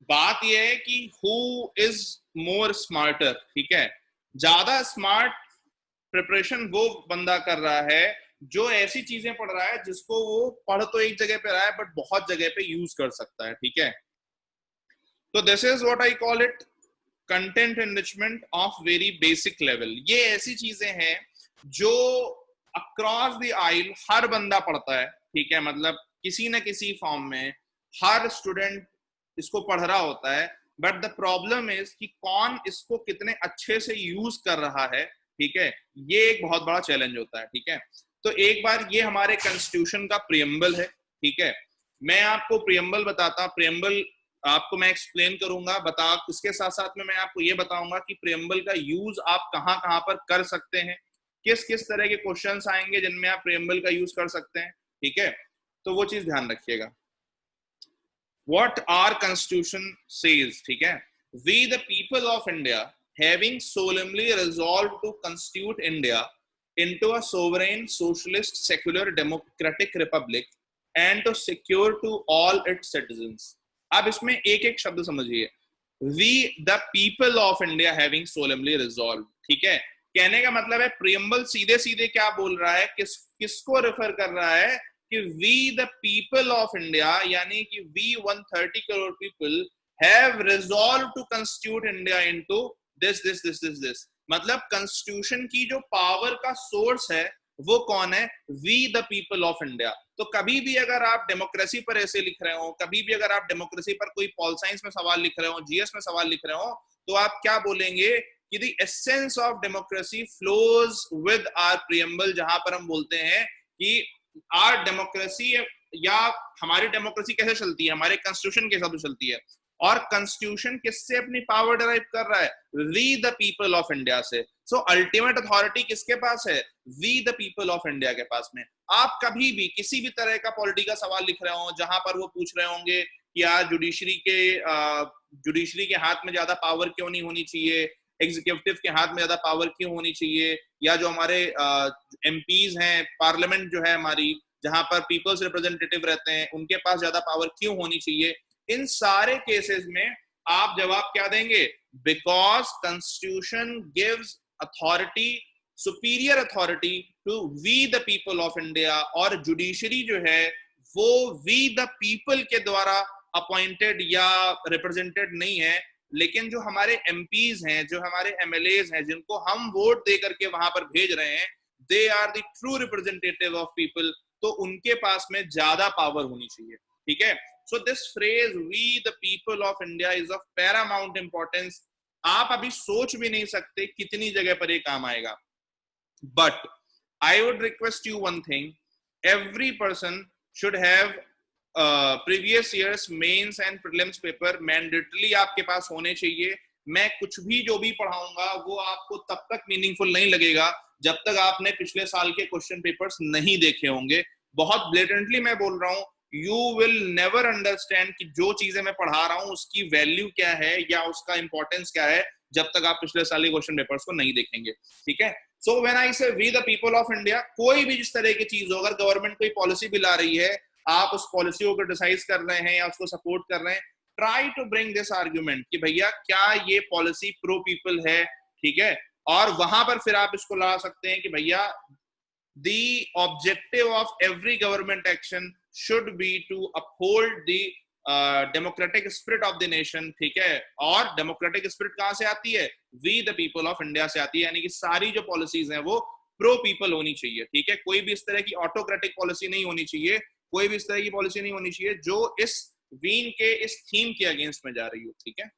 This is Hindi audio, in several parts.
बात यह है कि हु इज मोर स्मार्टर, ठीक है। ज्यादा स्मार्ट प्रिपरेशन वो बंदा कर रहा है जो ऐसी चीजें पढ़ रहा है जिसको वो पढ़ तो एक जगह पे रहा है बट बहुत जगह पे यूज कर सकता है, ठीक है। तो this is what I call it content enrichment of very basic level. ये ऐसी चीजें हैं जो अक्रॉस द आइल हर बंदा पढ़ता है, ठीक है। मतलब किसी न किसी फॉर्म में हर स्टूडेंट इसको पढ़ रहा होता है, बट द प्रॉब्लम इज कि कौन इसको कितने अच्छे से यूज कर रहा है, ठीक है। ये एक बहुत बड़ा चैलेंज होता है, ठीक है। तो एक बार ये हमारे कॉन्स्टिट्यूशन का प्रियम्बल है, ठीक है। मैं आपको प्रियम्बल बताता, प्रियम्बल आपको मैं एक्सप्लेन करूंगा, बता इसके साथ साथ में मैं आपको ये बताऊंगा कि प्रियम्बल का यूज आप कहां कहां पर कर सकते हैं, किस किस तरह के क्वेश्चंस आएंगे जिनमें आप प्रियम्बल का यूज कर सकते हैं, ठीक है। तो वो चीज ध्यान रखिएगा। What our constitution says, ठीक है। We the people of India having solemnly resolved to constitute India into a sovereign socialist secular democratic republic and to secure to all its citizens। अब इसमें एक एक शब्द समझिए। We the people of India having solemnly resolved, ठीक है। कहने का मतलब है प्रियम्बल सीधे सीधे क्या बोल रहा है, किसको रेफर कर रहा है कि we the people of India, यानी कि we 130 crore people have resolve to constitute India into this this this this this. मतलब कॉन्स्टिट्यूशन की जो पावर का सोर्स है वो कौन है, we the people of India. तो कभी भी अगर आप डेमोक्रेसी पर ऐसे लिख रहे हो, कभी भी अगर आप डेमोक्रेसी पर कोई पॉल साइंस में सवाल लिख रहे हो, जीएस में सवाल लिख रहे हो, तो आप क्या बोलेंगे कि the essence of democracy flows with our preamble, जहां पर हम बोलते हैं कि आर डेमोक्रेसी या हमारी डेमोक्रेसी कैसे चलती है, हमारे कॉन्स्टिट्यूशन के हिसाब से चलती है। और कॉन्स्टिट्यूशन किससे अपनी पावर डिराइव कर रहा है, we the people of India से। सो अल्टीमेट अथॉरिटी किसके पास है, we the people of India के पास में। आप कभी भी किसी भी तरह का पॉलिटी का सवाल लिख रहे हो जहां पर वो पूछ रहे होंगे कि यार जुडिशरी के हाथ में ज्यादा पावर क्यों नहीं होनी चाहिए, एग्जीक्यूटिव के हाथ में ज्यादा पावर क्यों होनी चाहिए, या जो हमारे एमपीज हैं, पार्लियामेंट जो है हमारी, जहां पर पीपल्स रिप्रेजेंटेटिव रहते हैं, उनके पास ज्यादा पावर क्यों होनी चाहिए, इन सारे केसेस में आप जवाब क्या देंगे, because constitution gives authority, superior authority to we the people of India. और जुडिशरी जो है वो वी द पीपल के द्वारा अपॉइंटेड या रिप्रेजेंटेड नहीं है, लेकिन जो हमारे एमपीज हैं, जो हमारे एमएलएज हैं, जिनको हम वोट दे करके वहां पर भेज रहे हैं, they are the true representative of people. तो उनके पास में ज्यादा पावर होनी चाहिए, ठीक है। So this phrase we the people of India is of paramount importance. आप अभी सोच भी नहीं सकते कितनी जगह पर ये काम आएगा। But I would request you one thing, every person should have previous years mains and prelims paper mandatory आपके पास होने चाहिए। मैं कुछ भी जो भी पढ़ाऊंगा वो आपको तब तक मीनिंगफुल नहीं लगेगा जब तक आपने पिछले साल के क्वेश्चन पेपर्स नहीं देखे होंगे। बहुत ब्लेटेंटली मैं बोल रहा हूं, यू विल नेवर अंडरस्टैंड कि जो चीजें मैं पढ़ा रहा हूं उसकी वैल्यू क्या है या उसका इंपॉर्टेंस क्या है जब तक आप पिछले साल के क्वेश्चन पेपर्स को नहीं देखेंगे, ठीक है। सो when I say we the people of India, कोई भी जिस तरह की चीज हो, अगर गवर्नमेंट कोई पॉलिसी भी ला रही है, आप उस पॉलिसी को क्रिटिसाइज कर रहे हैं या उसको सपोर्ट कर रहे हैं, try to bring this argument कि भैया क्या ये पॉलिसी प्रो पीपल है, ठीक है। और वहां पर फिर आप इसको ला सकते हैं कि भैया the objective of every government action should be to uphold the democratic spirit of the nation, ठीक है। और democratic spirit कहां से आती है, we the people of India से आती है, यानी कि सारी जो पॉलिसीज हैं वो प्रो पीपल होनी चाहिए, ठीक है। कोई भी इस तरह की ऑटोक्रेटिक पॉलिसी नहीं होनी चाहिए, कोई भी इस तरह की पॉलिसी नहीं होनी चाहिए जो इस वीन के इस थीम के अगेंस्ट में जा रही हो, ठीक है।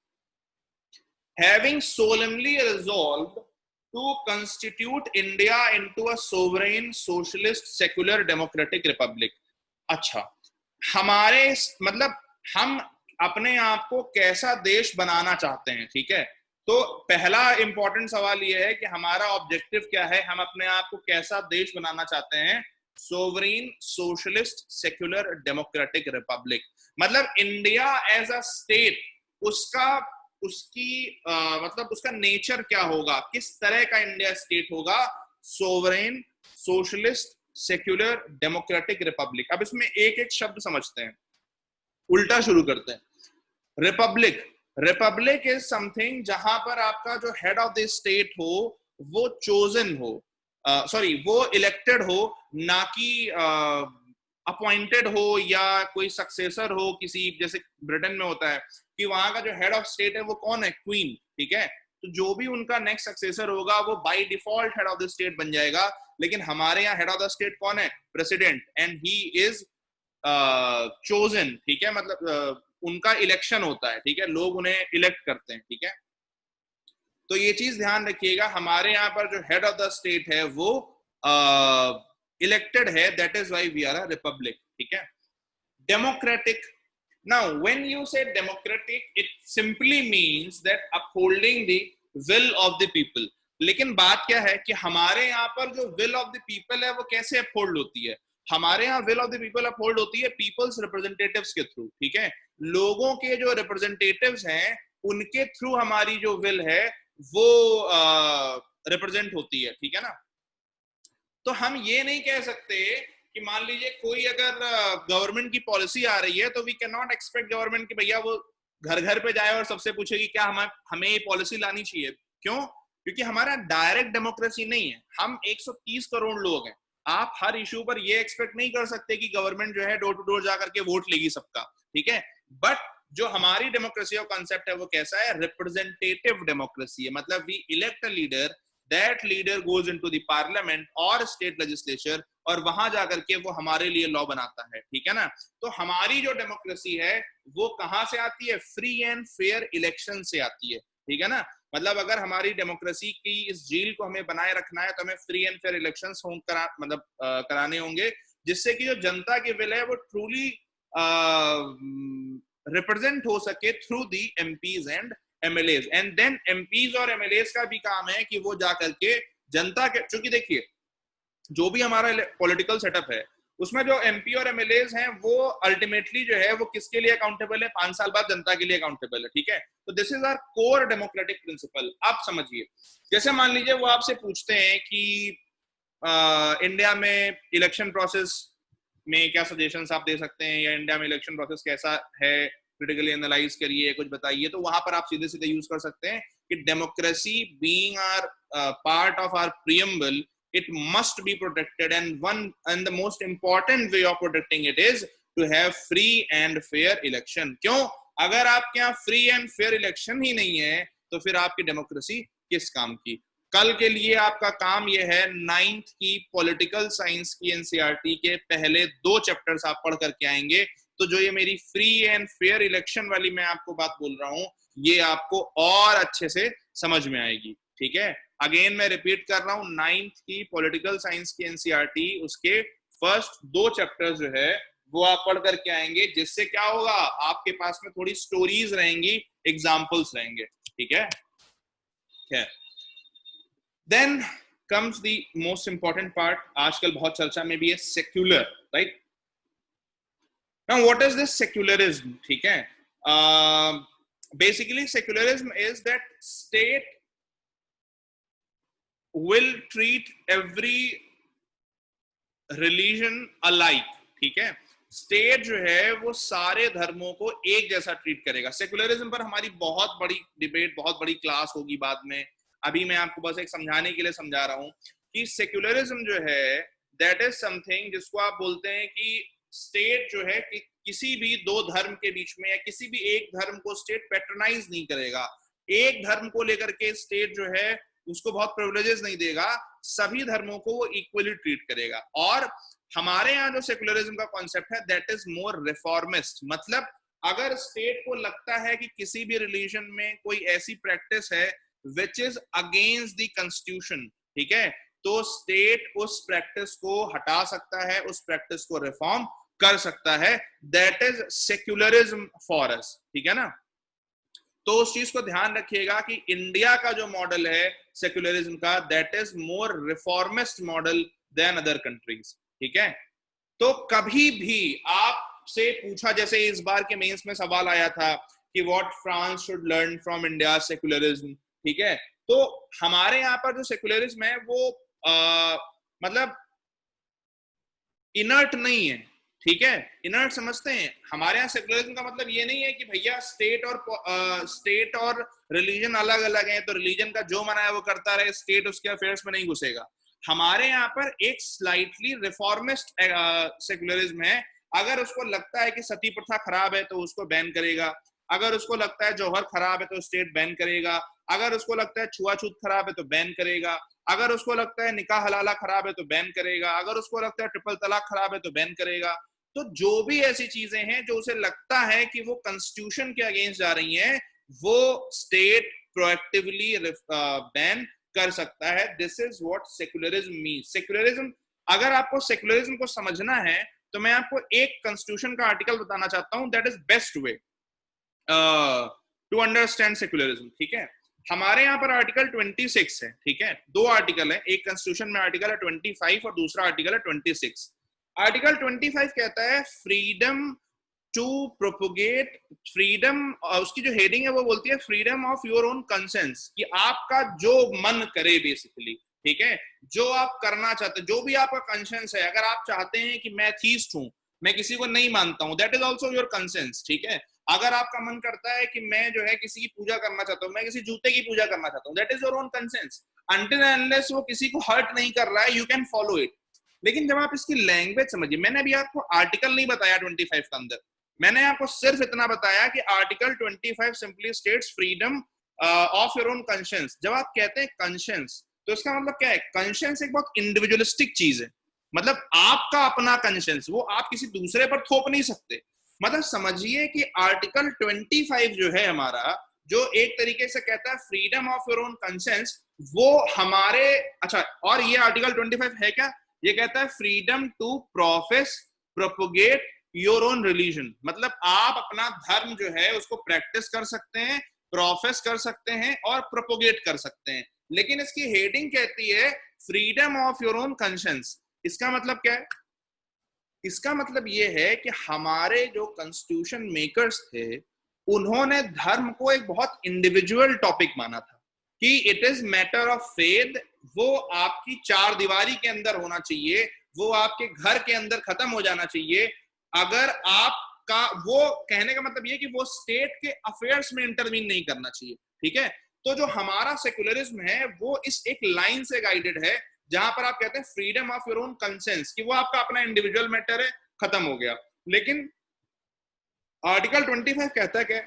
Having solemnly resolved to constitute India into a sovereign socialist secular democratic republic। अच्छा, हमारे मतलब हम अपने आप को कैसा देश बनाना चाहते हैं, ठीक है। तो पहला इंपॉर्टेंट सवाल यह है कि हमारा ऑब्जेक्टिव क्या है, हम अपने आप को कैसा देश बनाना चाहते हैं, sovereign socialist secular democratic Republic. मतलब इंडिया एज अ स्टेट, मतलब उसका नेचर क्या होगा, किस तरह का इंडिया स्टेट होगा, sovereign socialist secular democratic Republic. अब इसमें एक एक शब्द समझते हैं, उल्टा शुरू करते हैं। रिपब्लिक, रिपब्लिक इज समथिंग जहां पर आपका जो हेड ऑफ द स्टेट हो वो चोजन हो, सॉरी वो इलेक्टेड हो, ना कि अपॉइंटेड हो या कोई सक्सेसर हो किसी, जैसे ब्रिटेन में होता है कि वहां का जो हेड ऑफ स्टेट है वो कौन है, क्वीन, ठीक है, तो जो भी उनका नेक्स्ट सक्सेसर होगा वो by default head of the state बन जाएगा। लेकिन हमारे यहाँ हेड ऑफ द स्टेट कौन है, president, and he is chosen, ठीक है, मतलब उनका इलेक्शन होता है, ठीक है, लोग उन्हें इलेक्ट करते हैं, ठीक है। तो ये चीज ध्यान रखिएगा, हमारे यहाँ पर जो हेड ऑफ द स्टेट है वो इलेक्टेड है, that is why we are a republic, ठीक है। Democratic, now when you say democratic it simply means that upholding the will of the people। लेकिन बात क्या है कि हमारे यहाँ पर जो will of the people है वो कैसे अपहोल्ड होती है, हमारे यहाँ will of the people uphold होती है पीपल्स रिप्रेजेंटेटिव्स के थ्रू, ठीक है, लोगों के जो रिप्रेजेंटेटिव्स हैं उनके थ्रू हमारी जो will है वो रिप्रेजेंट होती है, ठीक है ना। तो हम ये नहीं कह सकते कि मान लीजिए कोई अगर गवर्नमेंट की पॉलिसी आ रही है तो we can not expect government कि भैया वो घर घर पे जाए और सबसे पूछे कि क्या हमें ये पॉलिसी लानी चाहिए, क्यों, क्योंकि हमारा डायरेक्ट डेमोक्रेसी नहीं है, हम 130 करोड़ लोग हैं, आप हर इशू पर ये एक्सपेक्ट नहीं कर सकते कि गवर्नमेंट जो है डोर टू डोर जाकर के वोट लेगी सबका, ठीक है। बट जो हमारी डेमोक्रेसी का कॉन्सेप्ट है वो कैसा है, रिप्रेजेंटेटिव डेमोक्रेसी है, मतलब we elect a leader, that leader goes into the parliament or state legislature और वहां जाकर के वो हमारे लिए लॉ बनाता है, ठीक है ना। तो हमारी जो डेमोक्रेसी है वो कहां से आती है, फ्री एंड फेयर इलेक्शन से आती है, ठीक है ना। मतलब अगर हमारी डेमोक्रेसी की इस झील को हमें बनाए रखना है तो हमें फ्री एंड फेयर इलेक्शंस मतलब कराने होंगे, जिससे कि जो जनता की विल है वो ट्रूली रिप्रेजेंट हो सके through the MPs and MLAs. And then MPs और एमएलएज का भी काम है कि वो जाकर के जनता के, चूंकि देखिए जो भी हमारा पॉलिटिकल सेटअप है उसमें जो एमपी और एमएलएज हैं वो अल्टीमेटली जो है वो किसके लिए अकाउंटेबल है, 5 साल बाद जनता के लिए अकाउंटेबल है, ठीक है। तो this is our core democratic principle. आप समझिए, जैसे मान लीजिए वो आपसे पूछते हैं कि इंडिया में इलेक्शन प्रोसेस में क्या सजेशंस आप दे सकते हैं, या इंडिया में इलेक्शन प्रोसेस कैसा है, क्रिटिकली एनालाइज करिए, कुछ बताइए, तो वहां पर आप सीधे सीधे यूज कर सकते हैं कि democracy being our part of our preamble it must be protected, and the most important way of protecting it is to have free and fair election। क्यों, अगर आपके यहाँ फ्री एंड फेयर इलेक्शन ही नहीं है तो फिर आपकी डेमोक्रेसी किस काम की। कल के लिए आपका काम यह है 9th की पॉलिटिकल साइंस की एनसीईआरटी के पहले 2 चैप्टर्स आप पढ़ करके आएंगे, तो जो ये मेरी फ्री एंड फेयर इलेक्शन वाली मैं आपको बात बोल रहा हूं ये आपको और अच्छे से समझ में आएगी, ठीक है। अगेन मैं रिपीट कर रहा हूं, 9th की पॉलिटिकल साइंस की एनसीईआरटी उसके फर्स्ट 2 चैप्टर्स जो है वो आप पढ़ करके आएंगे, जिससे क्या होगा आपके पास में थोड़ी स्टोरीज रहेंगी, एग्जांपल्स रहेंगे, ठीक है। Then comes the most important part, आजकल बहुत चर्चा में भी है, secular, right. Now what is this secularism, ठीक है। Basically secularism is that state will treat every religion alike, ठीक है। स्टेट जो है वो सारे धर्मों को एक जैसा ट्रीट करेगा। सेकुलरिज्म पर हमारी बहुत बड़ी डिबेट, बहुत बड़ी क्लास होगी बाद में, अभी मैं आपको बस एक समझाने के लिए समझा रहा हूं कि सेकुलरिज्म जो है दैट इज समथिंग जिसको आप बोलते हैं कि स्टेट जो है कि किसी भी 2 धर्म के बीच में या किसी भी एक धर्म को स्टेट पैट्रोनाइज नहीं करेगा, एक धर्म को लेकर के स्टेट जो है उसको बहुत प्रिविलेजेस नहीं देगा, सभी धर्मों को वो इक्वली ट्रीट करेगा। और हमारे यहाँ जो सेकुलरिज्म का कॉन्सेप्ट है दैट इज मोर रिफॉर्मिस्ट, मतलब अगर स्टेट को लगता है कि किसी भी रिलीजन में कोई ऐसी प्रैक्टिस है which is against the constitution, ठीक है, तो स्टेट उस प्रैक्टिस को हटा सकता है, उस प्रैक्टिस को रिफॉर्म कर सकता है, that is secularism for us, ठीक है ना। तो उस चीज को ध्यान रखिएगा कि इंडिया का जो मॉडल है सेक्युलरिज्म का that is more reformist model than other countries, ठीक है। तो कभी भी आपसे पूछा, जैसे इस बार के मेंस में सवाल आया था कि what France should learn from India secularism, ठीक है, तो हमारे यहाँ पर जो सेक्युलरिज्म है वो मतलब इनर्ट नहीं है, ठीक है, इनर्ट समझते हैं। हमारे यहाँ सेकुलरिज्म का मतलब ये नहीं है कि भैया स्टेट और रिलीजन अलग अलग है, तो रिलीजन का जो मना है वो करता रहे, स्टेट उसके अफेयर्स में नहीं घुसेगा। हमारे यहाँ पर एक स्लाइटली रिफॉर्मिस्ट सेकुलरिज्म है। अगर उसको लगता है कि सती प्रथा खराब है तो उसको बैन करेगा, अगर उसको लगता है जौहर खराब है तो स्टेट बैन करेगा, अगर उसको लगता है छुआछूत खराब है तो बैन करेगा, अगर उसको लगता है निकाह हलाला खराब है तो बैन करेगा, अगर उसको लगता है ट्रिपल तलाक खराब है तो बैन करेगा। तो जो भी ऐसी चीजें हैं जो उसे लगता है कि वो कॉन्स्टिट्यूशन के अगेंस्ट जा रही हैं, वो स्टेट प्रोएक्टिवली बैन कर सकता है। This is what secularism means. Secularism, अगर आपको सेक्युलरिज्म को समझना है तो मैं आपको एक कॉन्स्टिट्यूशन का आर्टिकल बताना चाहता हूं, that is best way to understand secularism. ठीक है, हमारे यहाँ पर आर्टिकल 26 है। ठीक है, दो आर्टिकल है, एक कॉन्स्टिट्यूशन में आर्टिकल है 25 और दूसरा आर्टिकल है 26। आर्टिकल 25 कहता है फ्रीडम टू प्रोपोगेट, फ्रीडम, उसकी जो हेडिंग है वो बोलती है freedom of your own conscience, कि आपका जो मन करे बेसिकली। ठीक है, जो आप करना चाहते, जो भी आपका कंसेंस है, अगर आप चाहते हैं कि मैं थीस्ट हूं, मैं किसी को नहीं मानता हूं, that is also your conscience. ठीक है, अगर आपका मन करता है कि मैं जो है किसी की पूजा करना चाहता हूँ, मैं किसी जूते की पूजा करना चाहता हूँ, that is your own conscience. Until and unless वो किसी को हर्ट नहीं कर रहा है, यू कैन फॉलो इट। लेकिन जब आप इसकी लैंग्वेज समझिए, मैंने अभी आपको आर्टिकल नहीं बताया 25 का अंदर, मैंने आपको सिर्फ इतना बताया कि article 25 simply states freedom of your own conscience. जब आप कहते हैं कंशियंस तो इसका मतलब क्या है? कंशियंस एक बहुत इंडिविजुअलिस्टिक चीज है, मतलब आपका अपना कंशियंस, वो आप किसी दूसरे पर थोप नहीं सकते। मतलब समझिए कि आर्टिकल 25 जो है हमारा, जो एक तरीके से कहता है फ्रीडम ऑफ योर ओन कंशियंस, वो हमारे, अच्छा, और ये आर्टिकल 25 है क्या? ये कहता है freedom to profess propagate your own religion, मतलब आप अपना धर्म जो है उसको प्रैक्टिस कर सकते हैं, प्रोफेस कर सकते हैं और प्रोपोगेट कर सकते हैं। लेकिन इसकी हेडिंग कहती है फ्रीडम ऑफ योर ओन कंशियंस। इसका मतलब क्या है? इसका मतलब ये है कि हमारे जो कॉन्स्टिट्यूशन मेकर्स थे, उन्होंने धर्म को एक बहुत इंडिविजुअल टॉपिक माना था, कि it is matter of faith, वो आपकी चार दीवारी के अंदर होना चाहिए, वो आपके घर के अंदर खत्म हो जाना चाहिए। अगर आपका, वो कहने का मतलब ये कि वो स्टेट के अफेयर्स में इंटरवीन नहीं करना चाहिए। ठीक है, तो जो हमारा सेक्युलरिज्म है वो इस एक लाइन से गाइडेड है, जहां पर आप कहते हैं freedom of your own conscience, कि वो आपका अपना इंडिविजुअल मैटर है, खत्म हो गया। लेकिन आर्टिकल 25 कहता है क्या?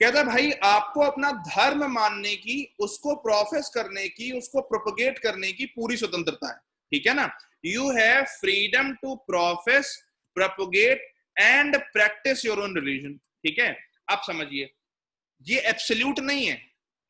कहता है भाई आपको अपना धर्म मानने की, उसको प्रोफेस करने की, उसको प्रोपोगेट करने की पूरी स्वतंत्रता है। ठीक है ना? You have freedom to profess, propagate and practise your own religion. ठीक है, आप समझिए, ये एब्सोल्यूट नहीं है।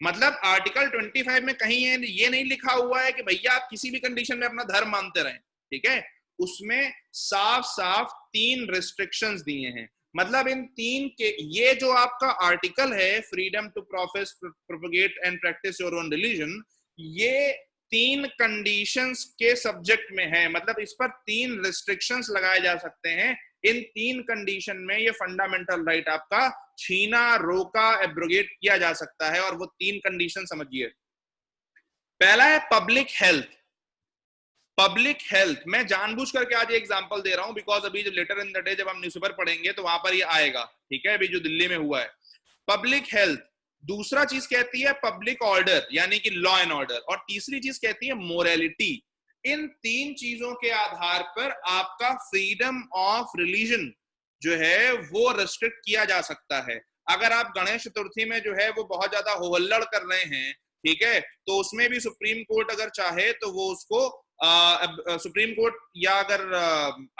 मतलब आर्टिकल 25 में कहीं ये नहीं लिखा हुआ है कि भैया आप किसी भी कंडीशन में अपना धर्म मानते रहें। ठीक है, उसमें साफ साफ 3 रिस्ट्रिक्शंस दिए हैं। मतलब इन 3 के, ये जो आपका आर्टिकल है freedom to profess, propagate and practise your own religion, ये 3 कंडीशंस के सब्जेक्ट में है। मतलब इस पर 3 रिस्ट्रिक्शंस लगाए जा सकते हैं। इन 3 कंडीशन में ये फंडामेंटल राइट आपका छीना, रोका, एब्रोगेट किया जा सकता है। और वो 3 कंडीशन समझिए। पहला है पब्लिक हेल्थ। पब्लिक हेल्थ, मैं जानबूझ करके आज एग्जांपल दे रहा हूं, बिकॉज अभी जब लेटर इन द डे जब हम न्यूज़पेपर पढ़ेंगे तो वहां पर ये आएगा। ठीक है, अभी जो दिल्ली में हुआ है, पब्लिक हेल्थ। दूसरा चीज कहती है पब्लिक ऑर्डर, यानी कि लॉ एंड ऑर्डर। और तीसरी चीज कहती है मोरालिटी। इन 3 चीजों के आधार पर आपका फ्रीडम ऑफ रिलीजन जो है वो रेस्ट्रिक्ट किया जा सकता है। अगर आप गणेश चतुर्थी में जो है वो बहुत ज्यादा हो हल्लड़ कर रहे हैं, ठीक है, तो उसमें भी सुप्रीम कोर्ट अगर चाहे तो वो उसको सुप्रीम कोर्ट, या अगर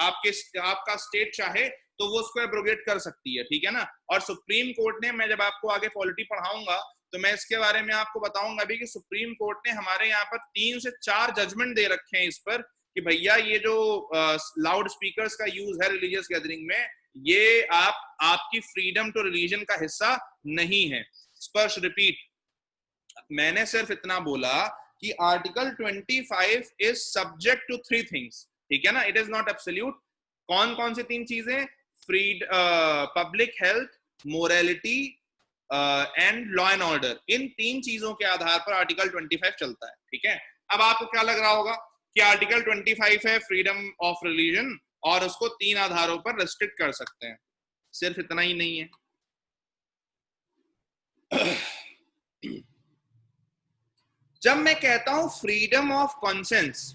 आपका स्टेट चाहे तो वो उसको एब्रोगेट कर सकती है। ठीक है ना? और सुप्रीम कोर्ट ने, मैं जब आपको आगे पॉलिटी पढ़ाऊंगा तो मैं इसके बारे में आपको बताऊंगा भी कि सुप्रीम कोर्ट ने हमारे यहाँ पर 3 से 4 जजमेंट दे रखे हैं इस पर, कि भैया ये जो लाउड स्पीकर्स का यूज है रिलीजियस गैदरिंग में, ये आपकी फ्रीडम टू रिलीजन का हिस्सा नहीं है। स्पर्श रिपीट, मैंने सिर्फ इतना बोला कि article 25 is subject to 3 things. ठीक है ना? It is not absolute. कौन कौन सी 3 चीजें? Public health, morality and law and order. इन 3 चीजों के आधार पर आर्टिकल 25 चलता है। ठीक है, अब आपको क्या लग रहा होगा कि आर्टिकल 25 है फ्रीडम ऑफ रिलीजन और उसको 3 आधारों पर रेस्ट्रिक्ट कर सकते हैं। सिर्फ इतना ही नहीं है, जब मैं कहता हूं फ्रीडम ऑफ कॉन्सेंस,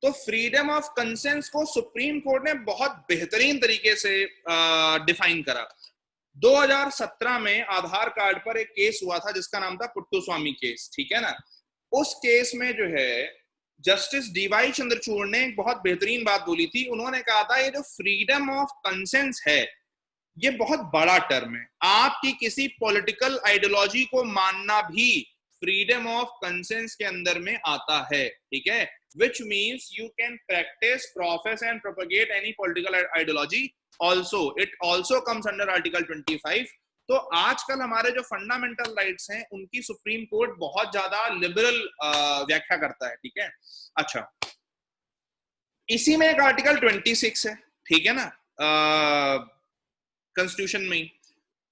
तो फ्रीडम ऑफ कंसेंस को सुप्रीम कोर्ट ने बहुत बेहतरीन तरीके से डिफाइन करा। 2017 में आधार कार्ड पर एक केस हुआ था जिसका नाम था पुट्टुस्वामी केस, ठीक है ना। उस केस में जो है जस्टिस डीवाई चंद्रचूड़ ने एक बहुत बेहतरीन बात बोली थी। उन्होंने कहा था ये जो फ्रीडम ऑफ कंसेंस है ये बहुत बड़ा टर्म है, आपकी किसी पॉलिटिकल आइडियोलॉजी को मानना भी फ्रीडम ऑफ कंसेंस के अंदर में आता है, ठीक है। Which means you can practice, profess and propagate any political ideology also. It also comes under Article 25. तो आजकल हमारे जो फंडामेंटल राइट्स हैं उनकी सुप्रीम कोर्ट बहुत ज्यादा लिबरल व्याख्या करता है, ठीक है। अच्छा, इसी में एक आर्टिकल 26 है, ठीक है ना, कॉन्स्टिट्यूशन में,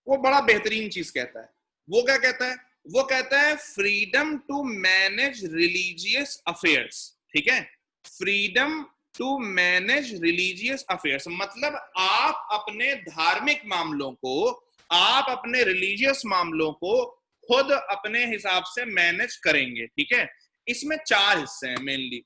वो बड़ा बेहतरीन चीज कहता है। वो क्या कहता है? वो कहता है freedom to manage religious affairs, ठीक है। Freedom to manage religious affairs मतलब आप अपने धार्मिक मामलों को, आप अपने रिलीजियस मामलों को खुद अपने हिसाब से मैनेज करेंगे, ठीक है। इसमें 4 हिस्से हैं मेनली।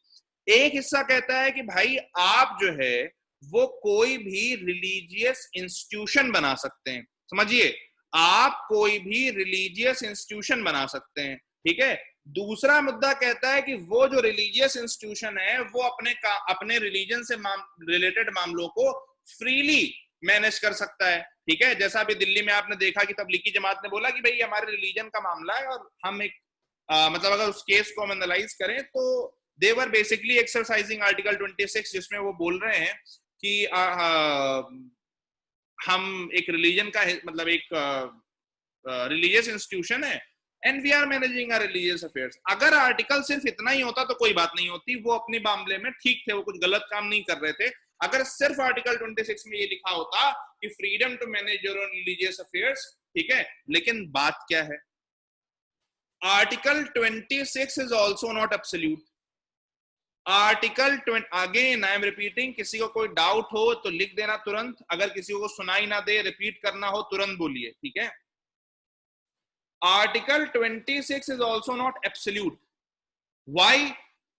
एक हिस्सा कहता है कि भाई आप जो है वो कोई भी रिलीजियस इंस्टीट्यूशन बना सकते हैं, समझिए, आप कोई भी रिलीजियस इंस्टीट्यूशन बना सकते हैं, ठीक है। दूसरा मुद्दा कहता है कि वो जो रिलीजियस इंस्टीट्यूशन है वो अपने रिलीजन से रिलेटेड मामलों को फ्रीली मैनेज कर सकता है, ठीक है। जैसा अभी दिल्ली में आपने देखा कि तबलीगी जमात ने बोला कि भाई हमारे रिलीजन का मामला है और हम एक मतलब अगर उस केस को हम एनालाइज करें तो दे वर बेसिकली एक्सरसाइजिंग आर्टिकल 26, जिसमें वो बोल रहे हैं कि हम एक रिलीजन का मतलब एक रिलीजियस इंस्टीट्यूशन है and we are managing our religious affairs. अगर आर्टिकल सिर्फ इतना ही होता तो कोई बात नहीं होती, वो अपने मामले में ठीक थे, वो कुछ गलत काम नहीं कर रहे थे। अगर सिर्फ आर्टिकल 26 में ये लिखा होता कि freedom to manage your own religious affairs, ठीक है। लेकिन बात क्या है, article 26 is also not absolute. Article again I am repeating, किसी को कोई डाउट हो तो लिख देना तुरंत, अगर किसी को सुनाई ना दे रिपीट करना हो तुरंत बोलिए, ठीक है। Article 26 is also not absolute. Why?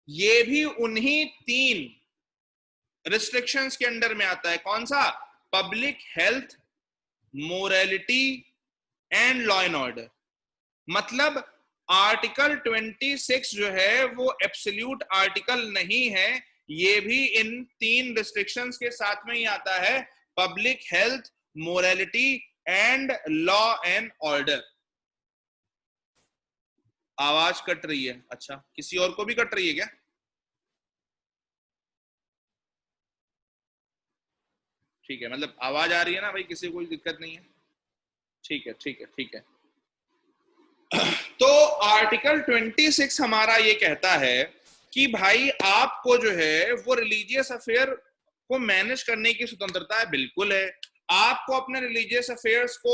ये भी उन्हीं 3 रिस्ट्रिक्शंस के अंडर में आता है। कौन सा? Public health, morality and law and order. मतलब आर्टिकल 26 जो है वो एब्सोल्यूट आर्टिकल नहीं है, ये भी इन 3 रिस्ट्रिक्शंस के साथ में ही आता है, public health, morality and law and order. आवाज कट रही है, अच्छा किसी और को भी कट रही है क्या? ठीक है, मतलब आवाज आ रही है ना भाई, किसी को कोई दिक्कत नहीं है? ठीक है ठीक है ठीक है। तो आर्टिकल 26 हमारा ये कहता है कि भाई आपको जो है वो रिलीजियस अफेयर को मैनेज करने की स्वतंत्रता है, बिल्कुल है। आपको अपने रिलीजियस अफेयर्स को,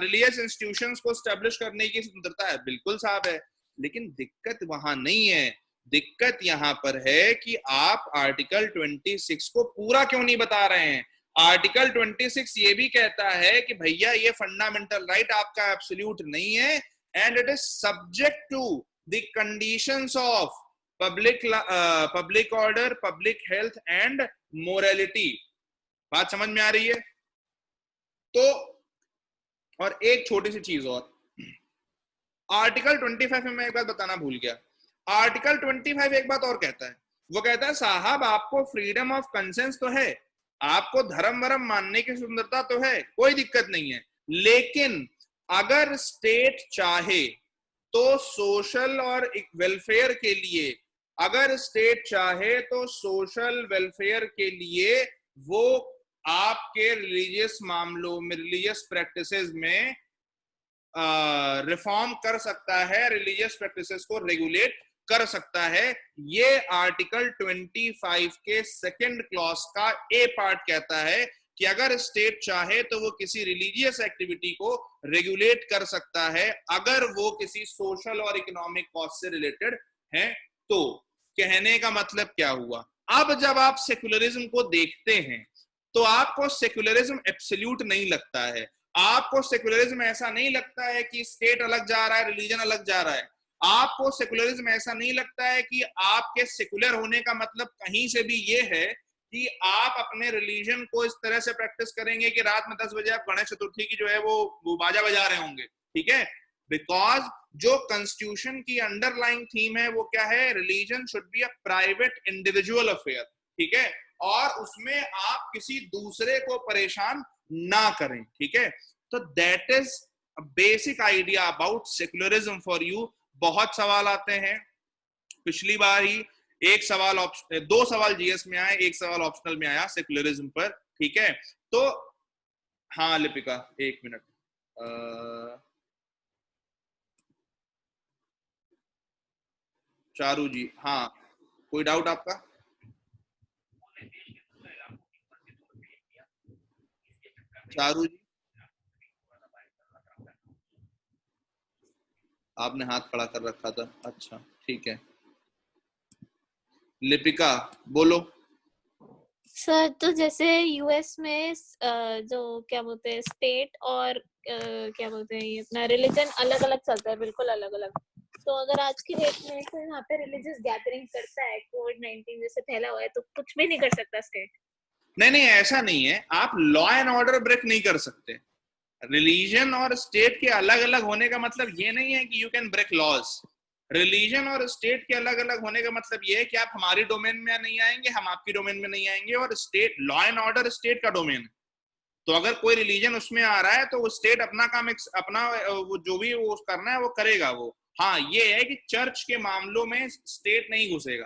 रिलीजियस इंस्टीट्यूशंस को स्टैब्लिश करने की स्वतंत्रता है, बिल्कुल साहब है। लेकिन दिक्कत वहां नहीं है, दिक्कत यहां पर है कि आप आर्टिकल 26 को पूरा क्यों नहीं बता रहे हैं। आर्टिकल 26 ये भी कहता है कि भैया ये फंडामेंटल राइट आपका एब्सोल्यूट नहीं है and it is subject to the conditions of public order, public health and morality. बात समझ में आ रही है? तो और एक छोटी सी चीज और, आर्टिकल 25 में मैं एक बात बताना भूल गया। आर्टिकल 25 एक बात और कहता है, वो कहता है साहब आपको फ्रीडम ऑफ कंसेंस तो है, आपको धर्म वरम मानने की स्वतंत्रता तो है, कोई दिक्कत नहीं है, लेकिन अगर स्टेट चाहे तो सोशल और वेलफेयर के लिए, अगर स्टेट चाहे तो सोशल वेलफेयर के लिए वो आपके रिलीजियस मामलों में, रिलीजियस प्रैक्टिसेस में रिफॉर्म कर सकता है, रिलीजियस प्रैक्टिसेस को रेगुलेट कर सकता है। ये आर्टिकल 25 के 2nd क्लॉज का ए पार्ट कहता है कि अगर स्टेट चाहे तो वो किसी रिलीजियस एक्टिविटी को रेगुलेट कर सकता है अगर वो किसी सोशल और इकोनॉमिक कॉज से रिलेटेड है। तो कहने का मतलब क्या हुआ अब जब आप सेक्युलरिज्म को देखते हैं तो आपको सेक्युलरिज्म एब्सोल्यूट नहीं लगता है, आपको सेक्युलरिज्म ऐसा नहीं लगता है कि स्टेट अलग जा रहा है, रिलीजन अलग जा रहा है, आपको सेक्युलरिज्म ऐसा नहीं लगता है कि आपके सेक्युलर होने का मतलब कहीं से भी ये है कि आप अपने रिलीजन को इस तरह से प्रैक्टिस करेंगे कि रात में 10 बजे आप गणेश चतुर्थी की जो है वो बाजा बजा रहे होंगे, ठीक है, बिकॉज जो कॉन्स्टिट्यूशन की अंडरलाइंग थीम है वो क्या है, religion should be a private individual affair, ठीक है, और उसमें आप किसी दूसरे को परेशान ना करें, ठीक है। तो that is basic idea about secularism for you. बहुत सवाल आते हैं, पिछली बार ही एक सवाल दो सवाल जीएस में आए, एक सवाल ऑप्शनल में आया सेक्युलरिज्म पर, ठीक है। तो हाँ लिपिका, एक मिनट, चारू जी, हाँ कोई डाउट आपका? चारू जी, आपने हाथ खड़ा कर रखा था, अच्छा ठीक है, लिपिका बोलो। सर तो जैसे यूएस में जो क्या बोलते हैं स्टेट और क्या बोलते हैं ये अपना रिलीजन अलग अलग चलता है, बिल्कुल अलग अलग। तो अगर आज की डेट में कोई यहाँ पे रिलीजियस गैदरिंग करता है, कोविड-19 जैसे फैला हुआ है, तो कुछ भी नहीं कर सकता स्टेट? नहीं नहीं ऐसा नहीं है, आप लॉ एंड ऑर्डर ब्रेक नहीं कर सकते। रिलीजन और स्टेट के अलग अलग होने का मतलब ये नहीं है कि you can break laws. Religion और स्टेट के अलग अलग होने का मतलब ये है कि आप हमारी डोमेन में नहीं आएंगे, हम आपकी डोमेन में नहीं आएंगे, और state law and order state का डोमेन है। तो अगर कोई रिलीजन उसमें आ रहा है तो वो स्टेट अपना काम अपना वो जो भी वो करना है वो करेगा वो। हाँ ये है कि चर्च के मामलों में स्टेट नहीं घुसेगा,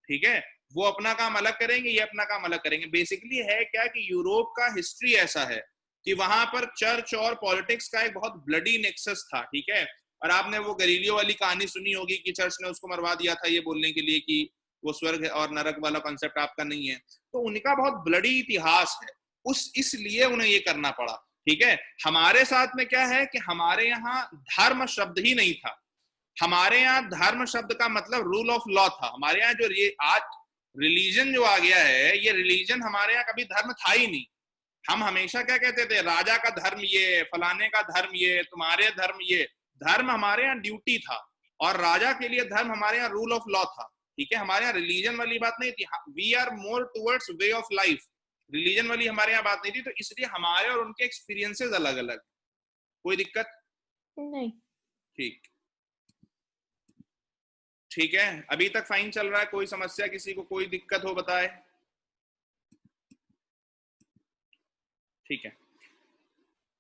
ठीक है, वो अपना काम अलग करेंगे, ये अपना काम अलग करेंगे। बेसिकली है क्या कि यूरोप का हिस्ट्री ऐसा है कि वहां पर चर्च और पॉलिटिक्स का एक बहुत ब्लडी नेक्सस था, ठीक है। और आपने वो गलीलियो वाली कहानी सुनी होगी कि चर्च ने उसको मरवा दिया था ये बोलने के लिए कि वो स्वर्ग और नरक वाला कॉन्सेप्ट आपका नहीं है। तो उनका बहुत ब्लडी इतिहास है, उस इसलिए उन्हें ये करना पड़ा, ठीक है। हमारे साथ में क्या है कि हमारे यहाँ धर्म शब्द ही नहीं था, हमारे यहाँ धर्म शब्द का मतलब रूल ऑफ लॉ था। हमारे यहाँ जो ये आज रिलीजन जो आ गया है, ये रिलीजन हमारे यहाँ कभी धर्म था ही नहीं। हम हमेशा क्या कहते थे, राजा का धर्म ये, फलाने का धर्म ये, तुम्हारे धर्म ये। धर्म हमारे यहाँ ड्यूटी था, और राजा के लिए धर्म हमारे यहाँ रूल ऑफ लॉ था, ठीक है। हमारे यहाँ रिलीजन वाली बात नहीं थी, we are more towards way of life, religion वाली हमारे यहाँ बात नहीं थी। तो इसलिए हमारे और उनके एक्सपीरियंसेस अलग अलग। कोई दिक्कत नहीं। ठीक, ठीक है, अभी तक फाइन चल रहा है, कोई समस्या किसी को, कोई दिक्कत हो बताए, ठीक है।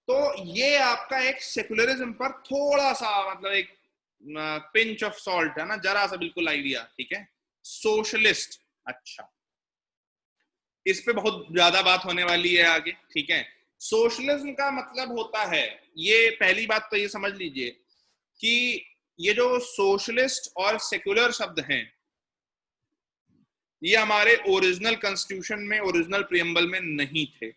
तो ये आपका एक सेकुलरिज्म पर थोड़ा सा मतलब एक पिंच ऑफ सॉल्ट है ना, जरा सा बिल्कुल आइडिया, ठीक है। सोशलिस्ट, अच्छा इस पे बहुत ज्यादा बात होने वाली है आगे, ठीक है। सोशलिज्म का मतलब होता है, ये पहली बात तो ये समझ लीजिए कि ये जो सोशलिस्ट और सेक्युलर शब्द हैं ये हमारे ओरिजिनल कॉन्स्टिट्यूशन में, ओरिजिनल प्रियम्बल में नहीं थे।